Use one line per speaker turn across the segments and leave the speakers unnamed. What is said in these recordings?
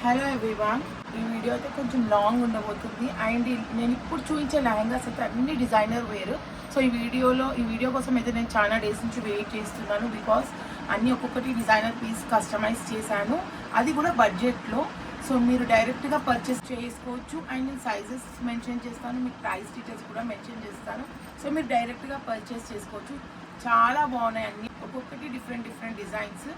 Hello everyone, ఈ video అయితే కొంచెం లాంగ్ ఉండబోతుంది. అండ్ నేను ఇప్పుడు చూపించే లెహంగాస్ అయితే అన్ని డిజైనర్ వేర్. సో ఈ వీడియో కోసం అయితే నేను చాలా డేస్ నుంచి వెయిట్ చేస్తున్నాను. బికాస్ అన్నీ ఒక్కొక్కటి డిజైనర్ పీస్ కస్టమైజ్ చేశాను, అది కూడా బడ్జెట్లో. సో మీరు డైరెక్ట్గా పర్చేస్ చేసుకోవచ్చు. అండ్ నేను సైజెస్ మెన్షన్ చేస్తాను, మీకు ప్రైస్ డీటెయిల్స్ కూడా మెన్షన్ చేస్తాను. సో మీరు డైరెక్ట్గా పర్చేస్ చేసుకోవచ్చు. చాలా బాగున్నాయి అన్నీ, ఒక్కొక్కటి డిఫరెంట్ డిజైన్స్.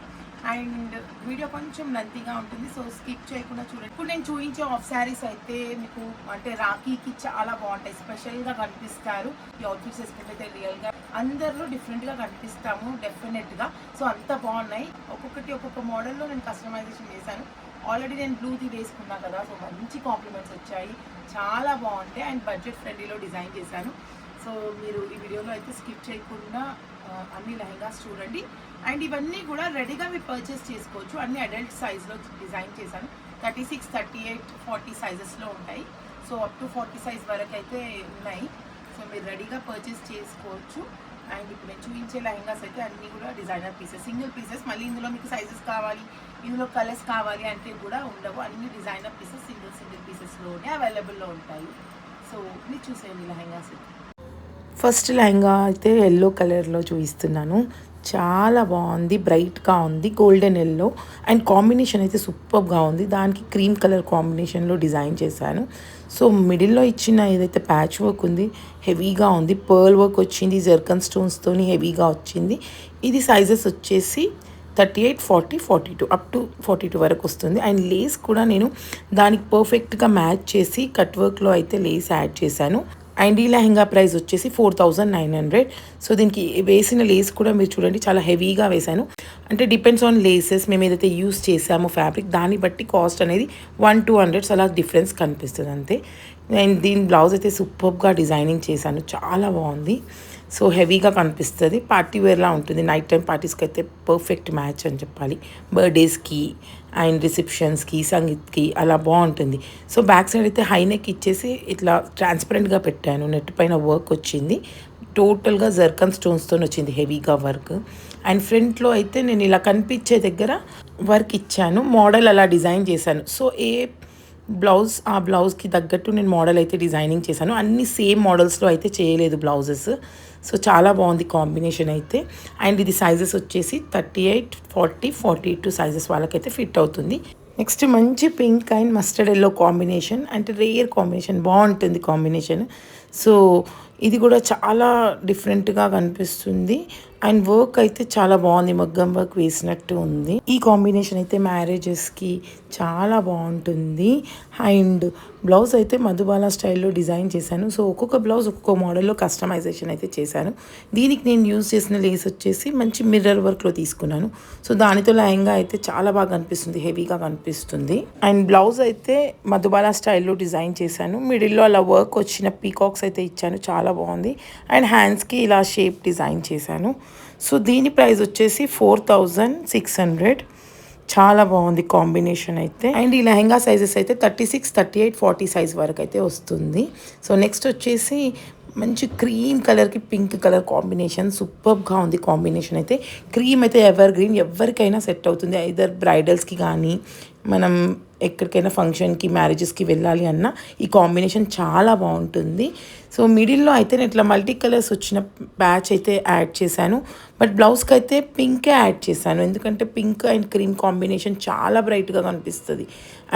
అండ్ వీడియో కొంచెం లెంతీగా ఉంటుంది, సో స్కిప్ చేయకుండా చూడండి. ఇప్పుడు నేను చూపించే ఆఫ్ శారీస్ అయితే మీకు అంటే రాఖీకి చాలా బాగుంటాయి, స్పెషల్గా కనిపిస్తారు. ఈ అవుట్ఫిట్స్ వేసుకుంటే రియల్గా అందరిలో డిఫరెంట్గా కనిపిస్తాము డెఫినెట్గా. సో అంత బాగున్నాయి, ఒక్కొక్క మోడల్లో నేను కస్టమైజేషన్ చేశాను. ఆల్రెడీ నేను బ్లూది వేసుకున్నాను కదా, సో మంచి కాంప్లిమెంట్స్ వచ్చాయి, చాలా బాగుంటాయి. అండ్ బడ్జెట్ ఫ్రెండ్లీలో డిజైన్ చేశాను. సో మీరు ఈ వీడియోలో అయితే స్కిప్ చేయకుండా అన్ని లెహంగాస్ చూడండి. అండ్ ఇవన్నీ కూడా రెడీగా మీరు పర్చేస్ చేసుకోవచ్చు. అన్ని అడల్ట్ సైజ్లో డిజైన్ చేశాను. 36, 38, 40 సైజెస్లో ఉంటాయి. సో అప్ టు 40 సైజ్ వరకు అయితే ఉన్నాయి. సో మీరు రెడీగా పర్చేస్ చేసుకోవచ్చు. అండ్ ఇప్పుడు నేను చూపించే లెహంగాస్ అయితే అన్నీ కూడా డిజైనర్ పీసెస్, సింగిల్ పీసెస్. మళ్ళీ ఇందులో మీకు సైజెస్ కావాలి, ఇందులో కలర్స్ కావాలి అంటే కూడా ఉండవు. అన్ని డిజైనర్ పీసెస్ సింగిల్ పీసెస్లోనే అవైలబుల్లో ఉంటాయి. సో మీరు చూసేయండి లెహంగాస్.
ఫస్ట్ లెహంగా అయితే ఎల్లో కలర్లో చూపిస్తున్నాను. చాలా బాగుంది, బ్రైట్గా ఉంది, గోల్డెన్ ఎల్లో. అండ్ కాంబినేషన్ అయితే సూపర్గా ఉంది. దానికి క్రీమ్ కలర్ కాంబినేషన్లో డిజైన్ చేశాను. సో మిడిల్లో ఇచ్చిన ఏదైతే ప్యాచ్ వర్క్ ఉంది హెవీగా ఉంది, పర్ల్ వర్క్ వచ్చింది, జర్కన్ స్టోన్స్తోని హెవీగా వచ్చింది. ఇది సైజెస్ వచ్చేసి 38, 40, 42 అప్ టు 42 వరకు వస్తుంది. అండ్ లేస్ కూడా నేను దానికి పర్ఫెక్ట్గా మ్యాచ్ చేసి కట్ వర్క్లో అయితే లేస్ యాడ్ చేశాను. అండ్ ఈ లెహంగా ప్రైస్ వచ్చేసి 4900. సో దీనికి వేసిన లేస్ కూడా మీరు చూడండి, చాలా హెవీగా వేసాను. అంటే డిపెండ్స్ ఆన్ లేసెస్, మేము ఏదైతే యూస్ చేసామో ఫ్యాబ్రిక్, దాన్ని బట్టి కాస్ట్ అనేది 100-200 అలా డిఫరెన్స్ కనిపిస్తుంది అంతే. అండ్ దీని బ్లౌజ్ అయితే సూపర్గా డిజైనింగ్ చేశాను, చాలా బాగుంది. సో హెవీగా కనిపిస్తుంది, పార్టీ వేర్లా ఉంటుంది. నైట్ టైం పార్టీస్కి అయితే పర్ఫెక్ట్ మ్యాచ్ అని చెప్పాలి. బర్త్డేస్కి అండ్ రిసెప్షన్స్కి, సంగీత్కి అలా బాగుంటుంది. సో బ్యాక్ సైడ్ అయితే హై నెక్ ఇచ్చేసి ఇట్లా ట్రాన్స్పరెంట్గా పెట్టాను. నెట్ పైన వర్క్ వచ్చింది, టోటల్గా జర్కన్ స్టోన్స్తో వచ్చింది హెవీగా వర్క్. అండ్ ఫ్రంట్లో అయితే నేను ఇలా కనిపించే దగ్గర వర్క్ ఇచ్చాను, మోడల్ అలా డిజైన్ చేశాను. సో ఆ బ్లౌజ్కి తగ్గట్టు నేను మోడల్ అయితే డిజైనింగ్ చేశాను. అన్ని సేమ్ మోడల్స్లో అయితే చేయలేదు బ్లౌజెస్. సో చాలా బాగుంది కాంబినేషన్ అయితే. అండ్ ఇది సైజెస్ వచ్చేసి 38, 40, 42 సైజెస్ వాళ్ళకైతే ఫిట్ అవుతుంది. నెక్స్ట్ మంచి pink and mustard yellow combination, అంటే రేర్ కాంబినేషన్, బాగుంటుంది కాంబినేషన్. సో ఇది కూడా చాలా డిఫరెంట్గా కనిపిస్తుంది. అండ్ వర్క్ అయితే చాలా బాగుంది, మగ్గం వర్క్ వేసినట్టు ఉంది. ఈ కాంబినేషన్ అయితే మ్యారేజెస్కి చాలా బాగుంటుంది. అండ్ బ్లౌజ్ అయితే మధుబాల స్టైల్లో డిజైన్ చేశాను. సో ఒక్కొక్క బ్లౌజ్ ఒక్కొక్క మోడల్లో కస్టమైజేషన్ అయితే చేశాను. దీనికి నేను యూజ్ చేసిన లేస్ వచ్చేసి మంచి మిర్రర్ వర్క్లో తీసుకున్నాను. సో దానితో లెహంగా అయితే చాలా బాగా కనిపిస్తుంది, హెవీగా కనిపిస్తుంది. అండ్ బ్లౌజ్ అయితే మధుబాల స్టైల్లో డిజైన్ చేశాను. మిడిల్లో అలా వర్క్ వచ్చిన పీకాక్స్ అయితే ఇచ్చాను, చాలా బాగుంది. అండ్ హ్యాండ్స్కి ఇలా షేప్ డిజైన్ చేశాను. సో దీని ప్రైస్ వచ్చేసి 4600. చాలా బాగుంది కాంబినేషన్ అయితే. అండ్ ఈ లెహంగా సైజెస్ అయితే 36, 38, 40 సైజ్ వరకు అయితే వస్తుంది. సో నెక్స్ట్ వచ్చేసి మంచి క్రీమ్ కలర్కి పింక్ కలర్ కాంబినేషన్, సూపర్గా ఉంది కాంబినేషన్ అయితే. క్రీమ్ అయితే ఎవర్ గ్రీన్, ఎవరికైనా సెట్ అవుతుంది. ఐదర్ బ్రైడల్స్కి కానీ మనం ఎక్కడికైనా ఫంక్షన్కి, మ్యారేజెస్కి వెళ్ళాలి అన్న ఈ కాంబినేషన్ చాలా బాగుంటుంది. సో మిడిల్లో అయితే నేను ఇట్లా మల్టీ కలర్స్ వచ్చిన ప్యాచ్ అయితే యాడ్ చేశాను. బట్ బ్లౌజ్కి అయితే పింకే యాడ్ చేశాను, ఎందుకంటే పింక్ అండ్ క్రీమ్ కాంబినేషన్ చాలా బ్రైట్గా కనిపిస్తుంది.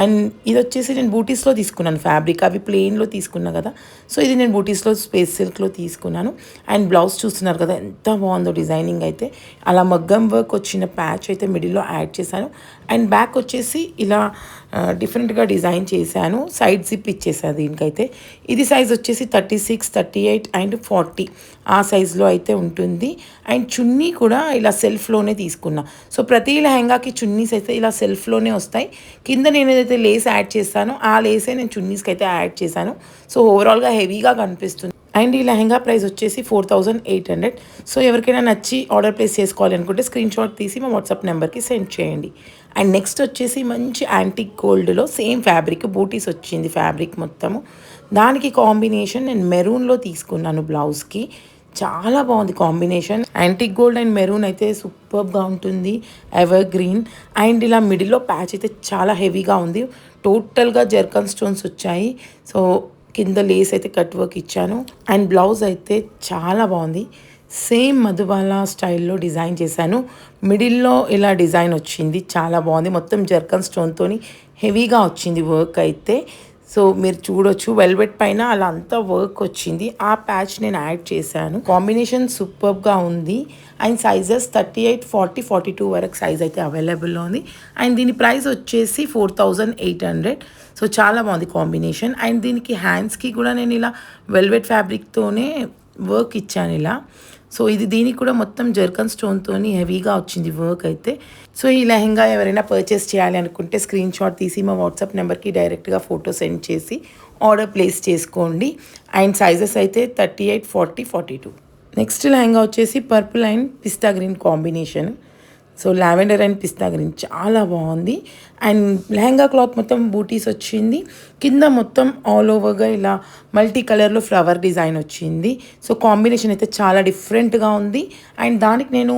అండ్ ఇది వచ్చేసి నేను బూటీస్లో తీసుకున్నాను ఫ్యాబ్రిక్, అవి ప్లెయిన్లో తీసుకున్నా కదా. సో ఇది నేను బూటీస్లో స్పేస్ సిల్క్లో తీసుకున్నాను. అండ్ బ్లౌజ్ చూస్తున్నారు కదా ఎంత బాగుందో డిజైనింగ్ అయితే. అలా మగ్గం వర్క్ వచ్చిన ప్యాచ్ అయితే మిడిల్లో యాడ్ చేశాను. అండ్ బ్యాక్ వచ్చేసి ఇలా డిఫరెంట్గా డిజైన్ చేశాను, సైడ్ జిప్ ఇచ్చేసాను దీనికైతే. ఇది సైజ్ వచ్చేసి 36, 38 అండ్ 40 ఆ సైజులో అయితే ఉంటుంది. అండ్ చున్నీ కూడా ఇలా సెల్ఫ్లోనే తీసుకున్నా. సో ప్రతి లెహంగాకి చున్నీస్ అయితే ఇలా సెల్ఫ్లోనే వస్తాయి. కింద నేను ఏదైతే లేస్ యాడ్ చేస్తానో ఆ లేసే నేను చున్నీస్కి అయితే యాడ్ చేశాను. సో ఓవరాల్గా హెవీగా కనిపిస్తుంది. అండ్ ఈ లెహంగా ప్రైస్ వచ్చేసి 4800. సో ఎవరికైనా నచ్చి ఆర్డర్ ప్లేస్ చేసుకోవాలి అనుకుంటే స్క్రీన్ షాట్ తీసి మా వాట్సాప్ నెంబర్కి సెండ్ చేయండి. అండ్ నెక్స్ట్ వచ్చేసి మంచి యాంటిక్ గోల్డ్లో సేమ్ ఫ్యాబ్రిక్, బూటీస్ వచ్చింది ఫ్యాబ్రిక్ మొత్తము. దానికి కాంబినేషన్ నేను మెరూన్లో తీసుకున్నాను బ్లౌజ్కి. చాలా బాగుంది combination. Antique gold and maroon అయితే సూపర్గా ఉంటుంది, ఎవర్ గ్రీన్. అండ్ ఇలా మిడిల్లో ప్యాచ్ అయితే చాలా హెవీగా ఉంది. టోటల్గా జర్కన్ స్టోన్స్ వచ్చాయి. సో కింద లేస్ అయితే కట్ వర్క్ ఇచ్చాను. అండ్ బ్లౌజ్ అయితే చాలా బాగుంది, సేమ్ మధుబాల స్టైల్లో డిజైన్ చేశాను. మిడిల్లో ఇలా డిజైన్ వచ్చింది, చాలా బాగుంది. మొత్తం జర్కన్ స్టోన్తోని హెవీగా వచ్చింది వర్క్ అయితే. సో మీరు చూడొచ్చు, వెల్వెట్ పైన అలా అంతా వర్క్ వచ్చింది. ఆ ప్యాచ్ నేను యాడ్ చేశాను. కాంబినేషన్ సూపర్గా ఉంది. అండ్ సైజెస్ 38, 40, 42 వరకు సైజ్ అయితే అవైలబుల్లో ఉంది. అండ్ దీని ప్రైస్ వచ్చేసి 4800. సో చాలా బాగుంది కాంబినేషన్. అండ్ దీనికి హ్యాండ్స్కి కూడా నేను ఇలా వెల్వెట్ ఫ్యాబ్రిక్తోనే వర్క్ ఇచ్చాను ఇలా. సో ఇది దీనికి కూడా మొత్తం జర్కన్ స్టోన్తోని హెవీగా వచ్చింది వర్క్ అయితే. సో ఈ లెహెంగా ఎవరైనా పర్చేస్ చేయాలి అనుకుంటే స్క్రీన్ షాట్ తీసి మా వాట్సాప్ నెంబర్కి డైరెక్ట్గా ఫోటో సెండ్ చేసి ఆర్డర్ ప్లేస్ చేసుకోండి. అండ్ సైజెస్ అయితే 38, 40, 42. నెక్స్ట్ లెహెంగా వచ్చేసి purple and pista green combination. So lavender and pista green చాలా బాగుంది. అండ్ లెహంగా క్లాత్ మొత్తం బూటీస్ వచ్చింది, కింద మొత్తం ఆల్ ఓవర్గా ఇలా మల్టీ కలర్లో ఫ్లవర్ డిజైన్ వచ్చింది. సో కాంబినేషన్ అయితే చాలా డిఫరెంట్గా ఉంది. అండ్ దానికి నేను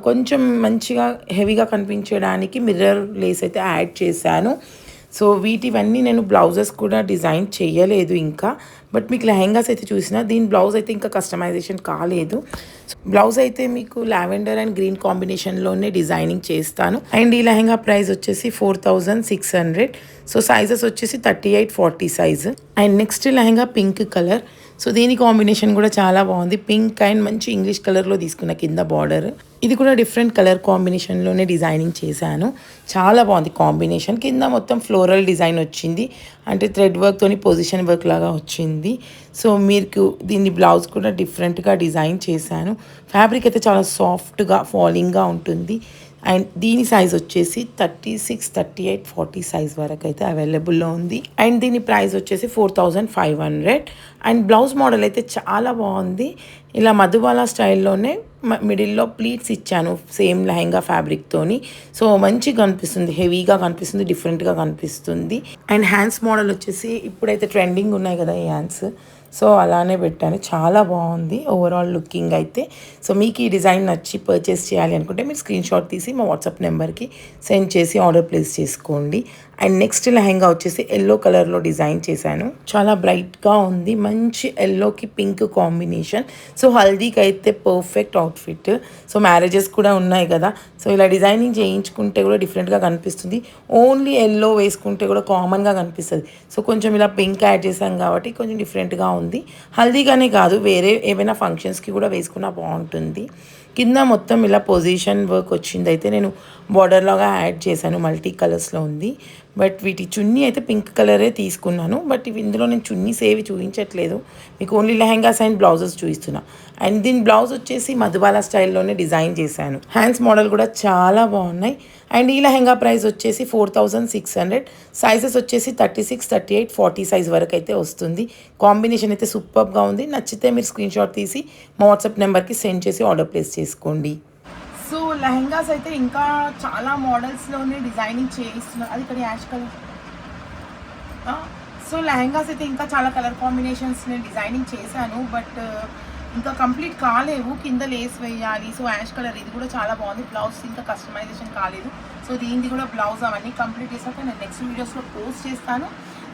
కొంచెం మంచిగా హెవీగా కనిపించడానికి మిర్రర్ లేస్ అయితే యాడ్ చేశాను. సో వీటివన్నీ నేను బ్లౌజెస్ కూడా డిజైన్ చేయలేదు ఇంకా, బట్ మీకు లెహెంగాస్ అయితే చూసిన. దీని బ్లౌజ్ అయితే ఇంకా కస్టమైజేషన్ కాలేదు. బ్లౌజ్ అయితే మీకు లావెండర్ అండ్ గ్రీన్ కాంబినేషన్లోనే డిజైనింగ్ చేస్తాను. అండ్ ఈ లెహెంగా ప్రైస్ వచ్చేసి 4600. సో సైజెస్ వచ్చేసి 38, 40 size. And next lehenga pink colour. So దీని కాంబినేషన్ కూడా చాలా బాగుంది. పింక్ అండ్ మంచి ఇంగ్లీష్ కలర్లో తీసుకున్న కింద బార్డర్. ఇది కూడా డిఫరెంట్ కలర్ కాంబినేషన్లోనే డిజైనింగ్ చేశాను. చాలా బాగుంది కాంబినేషన్. కింద మొత్తం ఫ్లోరల్ డిజైన్ వచ్చింది, అంటే థ్రెడ్ వర్క్తోని పొజిషన్ వర్క్ లాగా వచ్చింది. సో మీకు దీన్ని బ్లౌజ్ కూడా డిఫరెంట్గా డిజైన్ చేశాను. ఫ్యాబ్రిక్ అయితే చాలా సాఫ్ట్గా ఫాలింగ్గా ఉంటుంది. అండ్ దీని సైజ్ వచ్చేసి 36, 38, 40 సైజ్ వరకు అయితే అవైలబుల్లో ఉంది. అండ్ దీని ప్రైస్ వచ్చేసి 4500. అండ్ బ్లౌజ్ మోడల్ అయితే చాలా బాగుంది. ఇలా మధుబాల స్టైల్లోనే మిడిల్లో ప్లీట్స్ ఇచ్చాను సేమ్ లెహెంగా ఫ్యాబ్రిక్తోని. సో మంచిగా కనిపిస్తుంది, హెవీగా కనిపిస్తుంది, డిఫరెంట్గా కనిపిస్తుంది. అండ్ హ్యాండ్స్ మోడల్ వచ్చేసి ఇప్పుడైతే ట్రెండింగ్ ఉన్నాయి కదా ఈ హ్యాండ్స్, సో అలానే పెట్టాను. చాలా బాగుంది ఓవరాల్ లుకింగ్ అయితే. సో మీకు ఈ డిజైన్ నచ్చి పర్చేస్ చేయాలి అనుకుంటే మీరు స్క్రీన్ షాట్ తీసి మా వాట్సాప్ నెంబర్కి సెండ్ చేసి ఆర్డర్ ప్లేస్ చేసుకోండి. అండ్ నెక్స్ట్ లెహెంగా వచ్చేసి ఎల్లో కలర్లో డిజైన్ చేశాను. చాలా బ్రైట్గా ఉంది, మంచి ఎల్లోకి పింక్ కాంబినేషన్. సో హల్దీకి అయితే పర్ఫెక్ట్ అవుట్ఫిట్. సో మ్యారేజెస్ కూడా ఉన్నాయి కదా, సో ఇలా డిజైనింగ్ చేయించుకుంటే కూడా డిఫరెంట్గా కనిపిస్తుంది. ఓన్లీ ఎల్లో వేసుకుంటే కూడా కామన్గా కనిపిస్తుంది. సో కొంచెం ఇలా పింక్ యాడ్ చేశాం కాబట్టి కొంచెం డిఫరెంట్గా ఉంది. హల్దీగానే కాదు, వేరే ఏవైనా ఫంక్షన్స్కి కూడా వేసుకున్నా బాగుంటుంది. కింద మొత్తం ఇలా పొజిషన్ వర్క్ వచ్చింది అయితే నేను బార్డర్ లాగా యాడ్ చేశాను, మల్టీ కలర్స్లో ఉంది. బట్ వీటి చున్నీ అయితే పింక్ కలరే తీసుకున్నాను. బట్ ఇందులో నేను చున్నీస్ ఏవి చూపించట్లేదు, మీకు ఓన్లీ లెహెంగాస్ అండ్ బ్లౌజెస్ చూపిస్తున్నా. అండ్ దీని బ్లౌజ్ వచ్చేసి మధుబాల స్టైల్లోనే డిజైన్ చేశాను. హ్యాండ్స్ మోడల్ కూడా చాలా బాగున్నాయి. అండ్ ఈ లెహెంగా ప్రైస్ వచ్చేసి 4600. సైజెస్ వచ్చేసి 36, 38, 40 సైజ్ వరకు అయితే వస్తుంది. కాంబినేషన్ అయితే సూపర్గా ఉంది. నచ్చితే మీరు స్క్రీన్ షాట్ తీసి మా వాట్సాప్ నెంబర్కి సెండ్ చేసి ఆర్డర్ ప్లేస్ చేసుకోండి.
సో లెహెంగాస్ అయితే ఇంకా చాలా మోడల్స్లోనే డిజైనింగ్ చేయిస్తున్నారు. అది ఇక్కడ యాష్ కలర్. సో లెహెంగాస్ అయితే ఇంకా చాలా కలర్ కాంబినేషన్స్ నేను డిజైనింగ్ చేశాను, బట్ ఇంకా కంప్లీట్ కాలేవు. కింద లేస్ వేయాలి. సో యాష్ కలర్ ఇది కూడా చాలా బాగుంది. బ్లౌజ్ ఇంకా కస్టమైజేషన్ కాలేదు. సో దీనిది కూడా బ్లౌజ్ అవన్నీ కంప్లీట్ చేశాక నేను నెక్స్ట్ వీడియోస్లో పోస్ట్ చేస్తాను.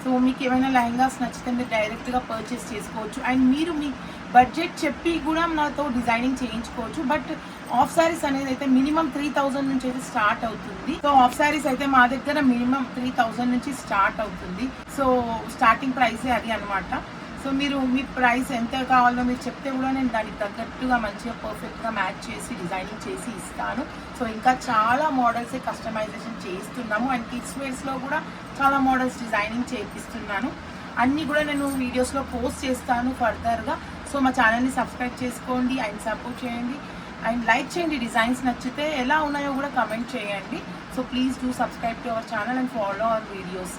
సో మీకు ఏమైనా లెహెంగాస్ నచ్చితే మీరు డైరెక్ట్గా పర్చేస్ చేసుకోవచ్చు. అండ్ మీరు మీ బడ్జెట్ చెప్పి కూడా నాతో డిజైనింగ్ చేయించుకోవచ్చు. బట్ ఆఫ్ శారీస్ అనేది అయితే మినిమం 3000 నుంచి అయితే స్టార్ట్ అవుతుంది. సో ఆఫ్ శారీస్ అయితే మా దగ్గర మినిమం 3000 నుంచి స్టార్ట్ అవుతుంది. సో స్టార్టింగ్ ప్రైసే అది అనమాట. సో మీరు మీ ప్రైస్ ఎంత కావాలో మీరు చెప్తే కూడా నేను దానికి తగ్గట్టుగా మంచిగా పర్ఫెక్ట్గా మ్యాచ్ చేసి డిజైనింగ్ చేసి ఇస్తాను. సో ఇంకా చాలా మోడల్సే కస్టమైజేషన్ చేస్తున్నాము. అండ్ కిడ్స్ వేర్స్లో కూడా చాలా మోడల్స్ డిజైనింగ్ చేపిస్తున్నాను. అన్నీ కూడా నేను వీడియోస్లో పోస్ట్ చేస్తాను ఫర్దర్గా. సో మా ఛానల్ని సబ్స్క్రైబ్ చేసుకోండి అండ్ సపోర్ట్ చేయండి అండ్ లైక్ చేయండి. డిజైన్స్ నచ్చితే ఎలా ఉన్నాయో కూడా కమెంట్ చేయండి. So please do subscribe to our channel and follow our videos.